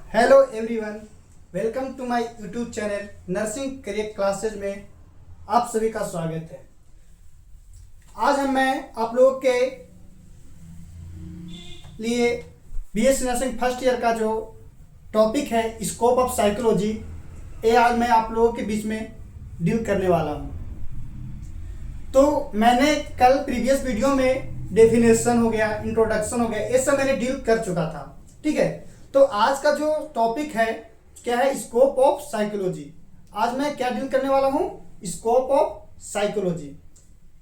Hello everyone, welcome to my YouTube channel nursing career classes में आप सभी का स्वागत है। आज मैं आप लोगों के लिए बीएससी नर्सिंग फर्स्ट ईयर का जो टॉपिक है स्कोप ऑफ साइकोलॉजी, ये आज मैं आप लोगों के बीच में डील करने वाला हूँ। तो मैंने कल प्रीवियस वीडियो में डेफिनेशन हो गया, इंट्रोडक्शन हो गया, ये सब मैंने डील कर चुका था। ठीक है, तो आज का जो टॉपिक है क्या है, स्कोप ऑफ साइकोलॉजी। आज मैं क्या डील करने वाला हूँ, स्कोप ऑफ साइकोलॉजी।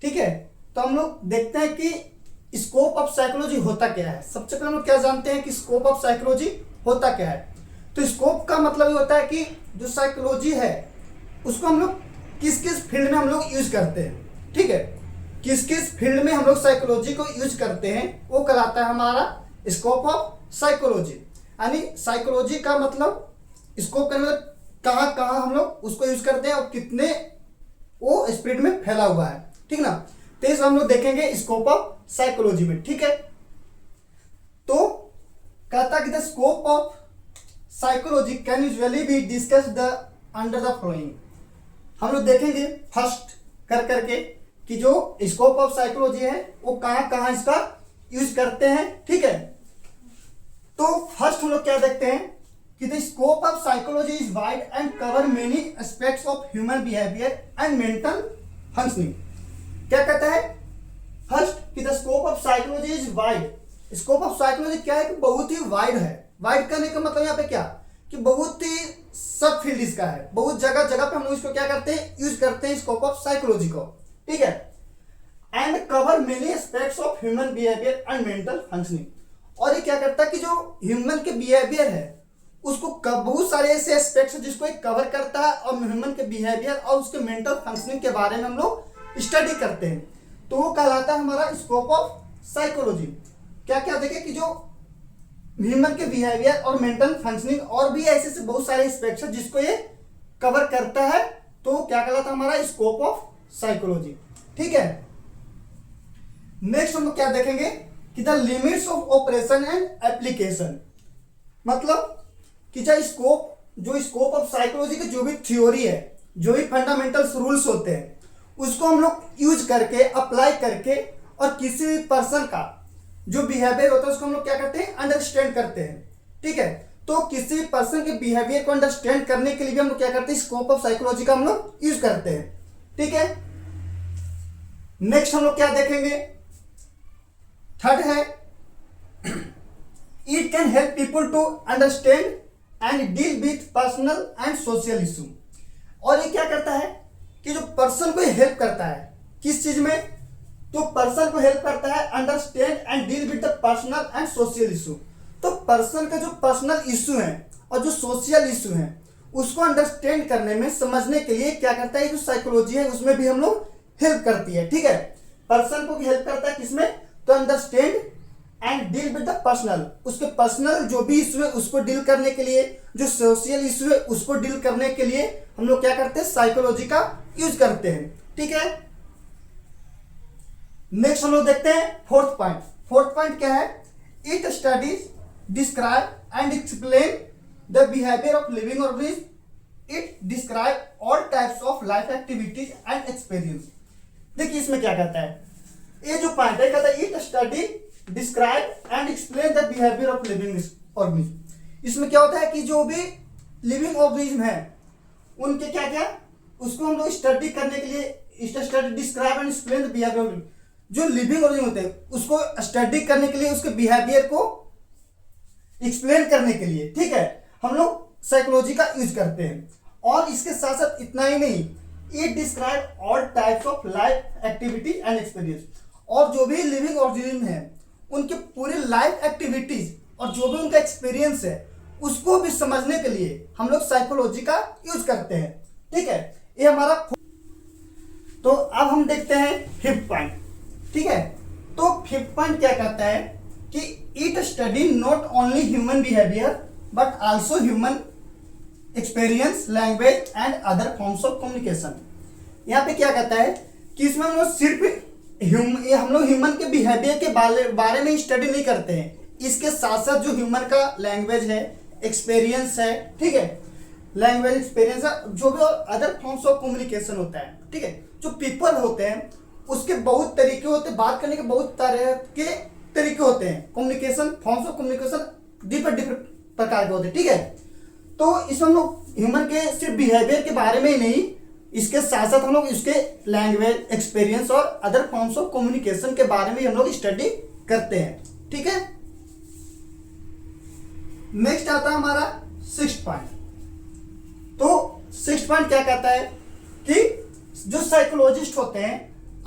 ठीक है, तो हम लोग देखते हैं कि स्कोप ऑफ साइकोलॉजी होता क्या है। सबसे पहले हम लोग क्या जानते हैं कि स्कोप ऑफ साइकोलॉजी होता क्या है। तो स्कोप का मतलब ये होता है कि जो साइकोलॉजी है उसको हम लोग किस किस फील्ड में हम लोग यूज करते हैं। ठीक है, किस किस फील्ड में हम लोग साइकोलॉजी को यूज करते हैं वो कहलाता है हमारा स्कोप ऑफ साइकोलॉजी। यानी साइकोलॉजी का मतलब स्कोप का मतलब कहाँ कहाँ हम लोग उसको यूज करते हैं और कितने वो स्प्रेड में फैला हुआ है। ठीक ना, तो इस हम लोग देखेंगे स्कोप ऑफ साइकोलॉजी में। ठीक है, तो कहता कि the scope of psychology can usually be discuss the under the following. हम लोग देखेंगे फर्स्ट कर करके कि जो स्कोप ऑफ साइकोलॉजी है वो कहाँ कहाँ इसका यूज करते हैं। ठीक है, तो फर्स्ट हम लोग क्या देखते हैं कि the scope of psychology is wide and cover many aspects of human behaviour and mental functioning. क्या कहता है फर्स्ट कि the scope of psychology is wide. Scope of psychology क्या है कि बहुत ही वाइड है। वाइड करने का मतलब यहाँ पे क्या कि बहुत ही सब फील्ड इसका है, बहुत जगह जगह पे हम लोग इसको क्या करते हैं, यूज करते हैं स्कोप ऑफ साइकोलॉजी को। ठीक है, and cover many aspects of human behaviour and mental functioning. और ये क्या करता है कि जो ह्यूमन के बिहेवियर है उसको बहुत सारे ऐसे एस्पेक्ट्स है जिसको एक कवर करता है और ह्यूमन के बिहेवियर और उसके मेंटल फंक्शनिंग के बारे में हम लोग स्टडी करते हैं। तो वो कहलाता है हमारा स्कोप ऑफ साइकोलॉजी। क्या क्या देखे कि जो ह्यूमन के बिहेवियर और मेंटल फंक्शनिंग और भी ऐसे से बहुत सारे एस्पेक्ट्स है जिसको ये कवर करता है, तो क्या कहलाता है हमारा स्कोप ऑफ साइकोलॉजी। ठीक है, नेक्स्ट हम लोग क्या देखेंगे कि the limits of operation and application. मतलब कि जो स्कोप ऑफ साइकोलॉजी की जो भी थ्योरी है, जो भी फंडामेंटल रूल्स होते हैं उसको हम लोग यूज करके अप्लाई करके और किसी भी पर्सन का जो बिहेवियर होता है उसको हम लोग क्या करते हैं, अंडरस्टैंड करते हैं। ठीक है, तो किसी भी पर्सन के बिहेवियर को अंडरस्टैंड करने के लिए भी हम लोग क्या करते हैं, स्कोप ऑफ साइकोलॉजी का हम लोग यूज करते हैं। ठीक है, नेक्स्ट हम लोग क्या देखेंगे, थर्ड है it can help people to understand and deal with personal and social issue. और ये क्या करता है कि जो पर्सन को हेल्प करता है किस चीज में, तो पर्सन को हेल्प करता है understand and deal with the personal and social issue. तो पर्सन का जो पर्सनल इशू है और जो सोशल इशू है उसको अंडरस्टैंड करने में, समझने के लिए क्या करता है, जो साइकोलॉजी है उसमें भी हम लोग हेल्प करती है। ठीक है, पर्सन को भी हेल्प करता है किसमें, तो understand and deal with the personal, उसके पर्सनल जो भी इशू है उसको डील करने के लिए, जो सोशल इशू है उसको डील करने के लिए हम लोग क्या करते हैं, साइकोलॉजी का यूज करते हैं। ठीक है, नेक्स्ट हम लोग देखते हैं फोर्थ पॉइंट। फोर्थ पॉइंट क्या है, it studies describe and explain the behaviour of living organism. It describe all types of life activities and experience. देखिए इसमें क्या कहता है, ये जो पॉइंट है कहता है it study describe and explain the behaviour of living organism. इसमें क्या होता है कि जो भी लिविंग ऑर्गेनिज्म है उनके क्या क्या, उसको हम लोग स्टडी करने के लिए, study describe and explain the behaviour of, जो लिविंग ऑर्गेनिज्म होते हैं उसको स्टडी करने के लिए, उसके बिहेवियर को एक्सप्लेन करने के लिए, ठीक है, हम लोग साइकोलॉजी का यूज करते हैं। और इसके साथ साथ इतना ही नहीं, it describe all types of life activity and experience. और जो भी लिविंग ऑर्गेनिज्म है उनके पूरी लाइफ एक्टिविटीज और जो भी उनका एक्सपीरियंस है उसको भी समझने के लिए हम लोग साइकोलॉजी का यूज करते हैं। ठीक है, ये हमारा। तो अब हम देखते हैं फिफ्थ पॉइंट। ठीक है, तो फिफ्थ पॉइंट क्या कहता है कि it study not only human behaviour but also human experience, language and other forms of communication. यहाँ पे क्या कहता है कि इसमें हम लोग सिर्फ हम लोग ह्यूमन के बिहेवियर के बारे में स्टडी नहीं करते हैं, इसके साथ साथ जो ह्यूमन का लैंग्वेज है, एक्सपीरियंस है, ठीक है, लैंग्वेज एक्सपीरियंस है, जो भी और अदर फॉर्म्स ऑफ कम्युनिकेशन होता है, ठीक है। जो पीपल होते हैं उसके बहुत तरीके होते हैं, बात करने के बहुत तरह के तरीके होते हैं, communication forms of communication different different प्रकार के होते हैं, ठीक है। तो इसमें हम लोग ह्यूमन के सिर्फ बिहेवियर के बारे में ही नहीं, इसके साथ साथ हम लोग इसके लैंग्वेज एक्सपीरियंस और अदर फॉर्म्स ऑफ कम्युनिकेशन के बारे में हम लोग स्टडी करते हैं, ठीक है। नेक्स्ट आता है हमारा 6th पॉइंट। तो 6th पॉइंट क्या कहता है कि जो साइकोलॉजिस्ट होते हैं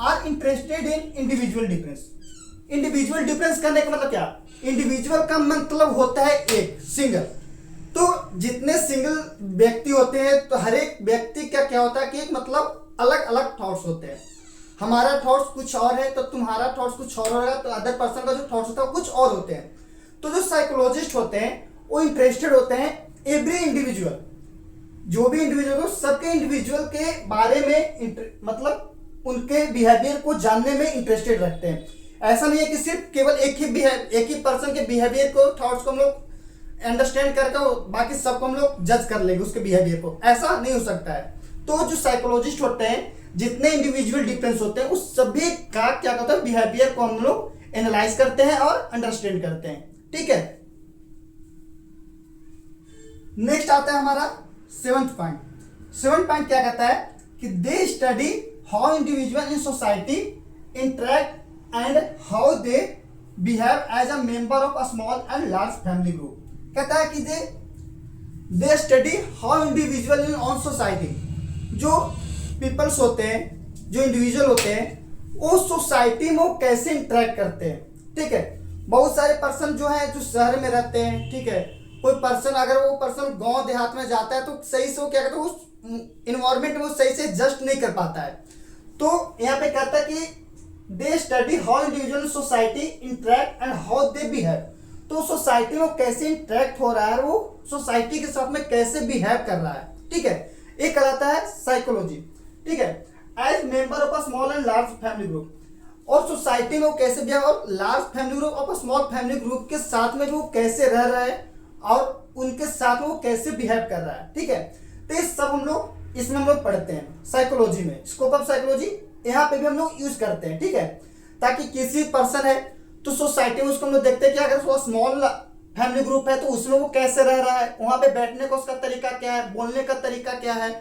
are interested in individual difference. Individual difference करने का मतलब क्या, इंडिविजुअल का मतलब होता है एक सिंगल। तो जितने सिंगल व्यक्ति होते हैं तो हर एक व्यक्ति का क्या होता है कि एक मतलब अलग अलग थॉट्स होते हैं। हमारा थॉट्स कुछ और है तो तुम्हारा थॉट्स कुछ और होगा, तो अदर पर्सन का जो थॉट्स होता है वो कुछ और होते हैं। तो जो साइकोलॉजिस्ट होते हैं वो इंटरेस्टेड होते हैं एवरी इंडिविजुअल, जो भी इंडिविजुअल हो सबके इंडिविजुअल के बारे में मतलब उनके बिहेवियर को जानने में इंटरेस्टेड रखते हैं। ऐसा नहीं है कि सिर्फ केवल एक ही पर्सन के बिहेवियर को थॉट्स को हम लोग अंडरस्टैंड करके बाकी सबको हम लोग जज कर लेंगे उसके बिहेवियर को, ऐसा नहीं हो सकता है। तो जो साइकोलॉजिस्ट होते हैं जितने इंडिविजुअल डिफरेंस होते हैं उस सभी का क्या होता है बिहेवियर को हम लोग एनालाइज करते हैं और अंडरस्टैंड करते हैं, ठीक है। नेक्स्ट आता है हमारा 7th पॉइंट। 7th पॉइंट क्या कहता है कि they study how individual in society interact and how they behave as a member of a small and large family group. कहता है कि they study how individual in on society, जो peoples होते हैं जो इंडिविजुअल होते हैं वो सोसाइटी में वो कैसे इंटरेक्ट करते हैं, ठीक है। बहुत सारे पर्सन जो है जो शहर में रहते हैं, ठीक है, कोई पर्सन अगर वो पर्सन गांव देहात में जाता है तो सही से वो क्या कहते हैं उस इन्वायरमेंट में वो सही से एडजस्ट नहीं कर पाता है। तो यहाँ पे कहता है कि they study how individual society interact and how they behave. तो सोसाइटी में कैसे इंटरेक्ट हो रहा है, वो सोसाइटी के साथ में कैसे बिहेव कर रहा है, ठीक है। एक कहलाता है साइकोलॉजी, ठीक है, as member of a small and large family group. और सोसाइटी में वो कैसे बिहेव और लार्ज फैमिली ग्रुप और स्मॉल फैमिली ग्रुप के साथ में वो कैसे रह रहा है और उनके साथ में वो कैसे बिहेव कर रहा है, ठीक है। तो ये सब हम लोग इसमें हम लोग पढ़ते हैं साइकोलॉजी में, स्कोप ऑफ साइकोलॉजी यहाँ पे भी हम लोग यूज करते हैं, ठीक है। ताकि किसी पर्सन है तो सोसाइटी में उसको हम लोग देखते हैं कि अगर वो स्मॉल फैमिली ग्रुप है तो उसमें वो कैसे रह रहा है, वहां पे बैठने का उसका तरीका क्या है, बोलने का तरीका क्या है।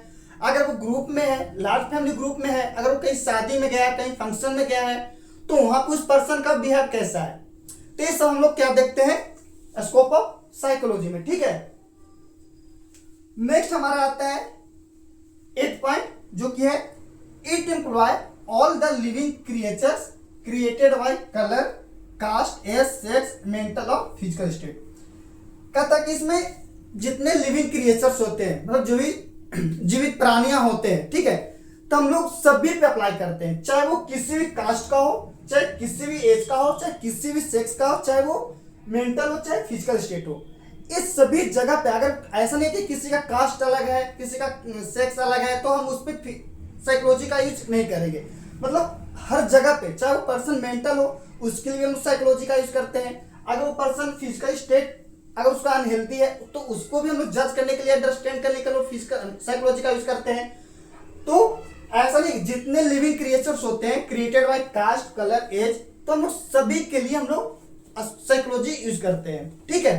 अगर वो ग्रुप में है, लार्ज फैमिली ग्रुप में है, अगर वो कहीं शादी में गया है, कहीं फंक्शन में गया है तो वहां पे उस पर्सन का बिहेव कैसा है। तो ये सब हम लोग क्या देखते हैं स्कोप ऑफ साइकोलॉजी में, ठीक है। नेक्स्ट हमारा आता है 8th पॉइंट जो कि है it employ all the living creatures created by colour caste age sex mental और फिजिकल स्टेट। कहता कि इसमें जितने लिविंग क्रिएचर्स होते हैं मतलब जो भी जीवित प्राणियां होते हैं, ठीक है, तो हम लोग सभी पे अप्लाई करते हैं, चाहे वो किसी भी कास्ट का हो, चाहे किसी भी एज का हो, चाहे किसी भी सेक्स का हो, चाहे वो मेंटल हो चाहे फिजिकल स्टेट हो। इस सभी जगह पे अगर ऐसा नहीं कि किसी का कास्ट अलग है किसी का सेक्स अलग है तो हम उस पर साइकोलॉजी का यूज नहीं करेंगे। मतलब हर जगह पे चाहे वो पर्सन मेंटल हो उसके लिए हम साइकोलॉजी का यूज करते हैं। अगर वो पर्सन फिजिकल स्टेट अगर उसका अनहेल्दी है तो उसको भी हम लोग जज करने के लिए अंडरस्टैंड करने के लिए फिजिकल साइकोलॉजी का यूज करते हैं। तो ऐसा नहीं जितने लिविंग क्रिएचर्स होते हैं created by caste colour age तो हम लोग सभी के लिए हम लोग साइकोलॉजी यूज करते हैं, ठीक है।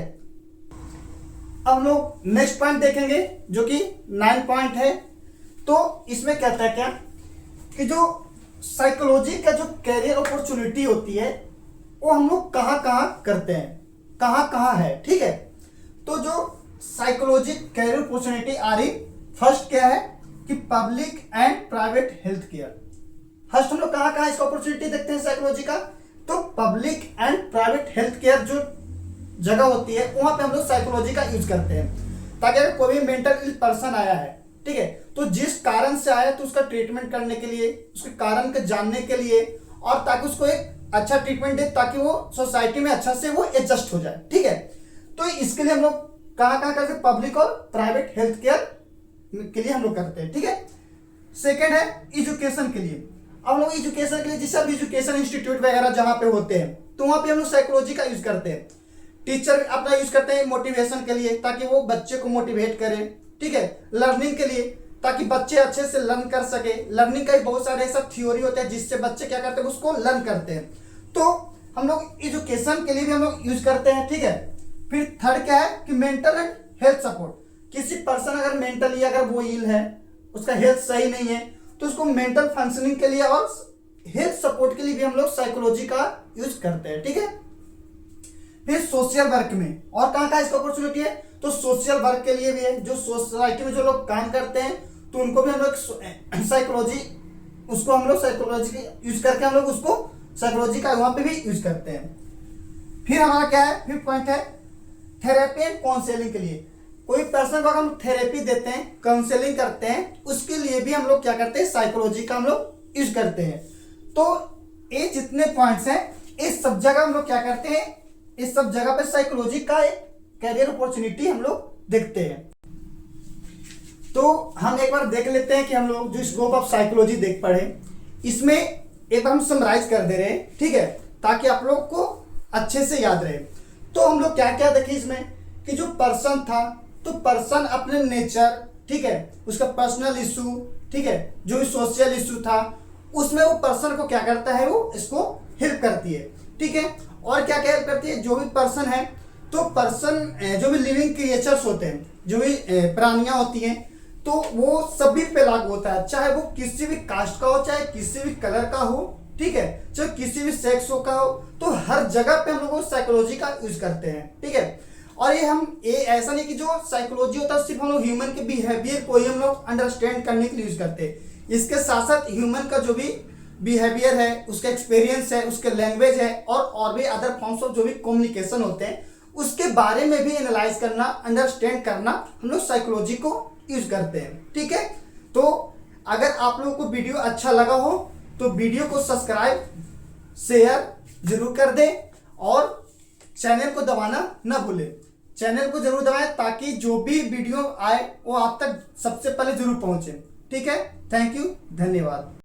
अब हम लोग नेक्स्ट पॉइंट देखेंगे जो कि 9 पॉइंट है। तो इसमें कहता है क्या कि जो साइकोलॉजी का जो कैरियर अपॉर्चुनिटी होती है वो हम लोग कहाँ कहाँ करते हैं, कहाँ कहाँ है, ठीक है। तो जो साइकोलॉजी कैरियर अपॉर्चुनिटी आ रही फर्स्ट क्या है कि public and private health care. First हम लोग कहाँ कहाँ इसका अपॉर्चुनिटी देखते हैं साइकोलॉजी का, तो public and private health care जो जगह होती है वहां पे हम लोग साइकोलॉजी का यूज करते हैं। ताकि अगर कोई भी मेंटल इल पर्सन आया है, ठीक है, तो जिस कारण से आया तो उसका ट्रीटमेंट करने के लिए उसके कारण को जानने के लिए और ताकि उसको एक अच्छा ट्रीटमेंट दे ताकि वो सोसाइटी में अच्छा से वो एडजस्ट हो जाए, ठीक है। तो इसके लिए हम लोग कहाँ कहाँ करते हैं पब्लिक और प्राइवेट हेल्थ केयर के लिए हम लोग करते हैं, ठीक है। सेकेंड है एजुकेशन के लिए। अब हम लोग एजुकेशन के लिए जिस सब एजुकेशन इंस्टीट्यूट वगैरह जहाँ पे होते हैं तो वहाँ पे हम लोग साइकोलॉजी का यूज करते हैं। टीचर अपना यूज करते हैं मोटिवेशन के लिए, ताकि वो बच्चे को मोटिवेट करे, ठीक है। लर्निंग के लिए, ताकि बच्चे अच्छे से लर्न कर सके। लर्निंग का ही बहुत सारे ऐसा थ्योरी होते हैं जिससे बच्चे क्या करते हैं, उसको लर्न करते हैं। तो हम लोग एजुकेशन के लिए भी हम लोग यूज करते हैं, ठीक है। फिर थर्ड क्या है कि मेंटल एंड हेल्थ सपोर्ट। किसी पर्सन अगर मेंटली अगर वो इल है, उसका हेल्थ सही नहीं है, तो उसको मेंटल फंक्शनिंग के लिए और हेल्थ सपोर्ट के लिए भी हम लोग साइकोलॉजी का यूज करते हैं, ठीक है। फिर सोशल वर्क में और कहाँ कहाँ इसका अपॉर्चुनिटी है, तो सोशल वर्क के लिए भी है। जो सोसाइटी में जो लोग काम करते हैं तो उनको भी हम लोग साइकोलॉजी, उसको हम लोग साइकोलॉजी यूज करके हम लोग उसको साइकोलॉजी का वहां पे भी यूज करते हैं। फिर हमारा क्या है, फिर पॉइंट है थेरेपी एंड काउंसलिंग के लिए। कोई पर्सन को हम थेरेपी देते हैं, काउंसलिंग करते हैं, उसके लिए भी हम लोग क्या करते हैं, साइकोलॉजी का हम लोग यूज करते हैं। तो ये जितने पॉइंट्स हैं, इस सब जगह हम लोग क्या करते हैं, इस सब जगह पे साइकोलॉजी का एक कैरियर अपॉर्चुनिटी हम लोग देखते हैं। तो हम एक बार देख लेते हैं कि हम लोग जो स्कोप ऑफ साइकोलॉजी देख पढ़े, इसमें एक बार हम समराइज कर दे रहे हैं, ठीक है, ताकि आप लोग को अच्छे से याद रहे। तो हम लोग क्या क्या देखे इसमें कि जो पर्सन था, तो पर्सन अपने नेचर, ठीक है, उसका पर्सनल इशू, ठीक है, जो भी सोशल इशू था उसमें वो पर्सन को क्या करता है, वो इसको हेल्प करती है, ठीक है। और क्या क्या हेल्प करती है, जो भी पर्सन है, तो पर्सन जो भी लिविंग क्रिएचर्स होते हैं, जो भी प्राणियां होती हैं, तो वो सभी पे लागू होता है, चाहे वो किसी भी कास्ट का हो, चाहे किसी भी कलर का हो, ठीक है, चाहे किसी भी सेक्स का हो, तो हर जगह पे हम लोग साइकोलॉजी का यूज करते हैं, ठीक है। और ये ऐसा नहीं कि जो साइकोलॉजी होता है सिर्फ हम लोग ह्यूमन के बिहेवियर को ही हम लोग अंडरस्टैंड करने के लिए यूज करते हैं। इसके साथ साथ ह्यूमन का जो भी बिहेवियर है, उसका एक्सपीरियंस है, उसके लैंग्वेज है, और भी अदर फॉर्म्स ऑफ जो भी कम्युनिकेशन होते हैं, उसके बारे में भी एनालाइज करना, अंडरस्टैंड करना हम लोग साइकोलॉजी को यूज करते हैं, ठीक है। तो अगर आप लोगों को वीडियो अच्छा लगा हो तो वीडियो को सब्सक्राइब शेयर जरूर कर दें और चैनल को दबाना ना भूलें। चैनल को जरूर दबाएं ताकि जो भी वीडियो आए वो आप तक सबसे पहले जरूर पहुंचे, ठीक है। थैंक यू, धन्यवाद।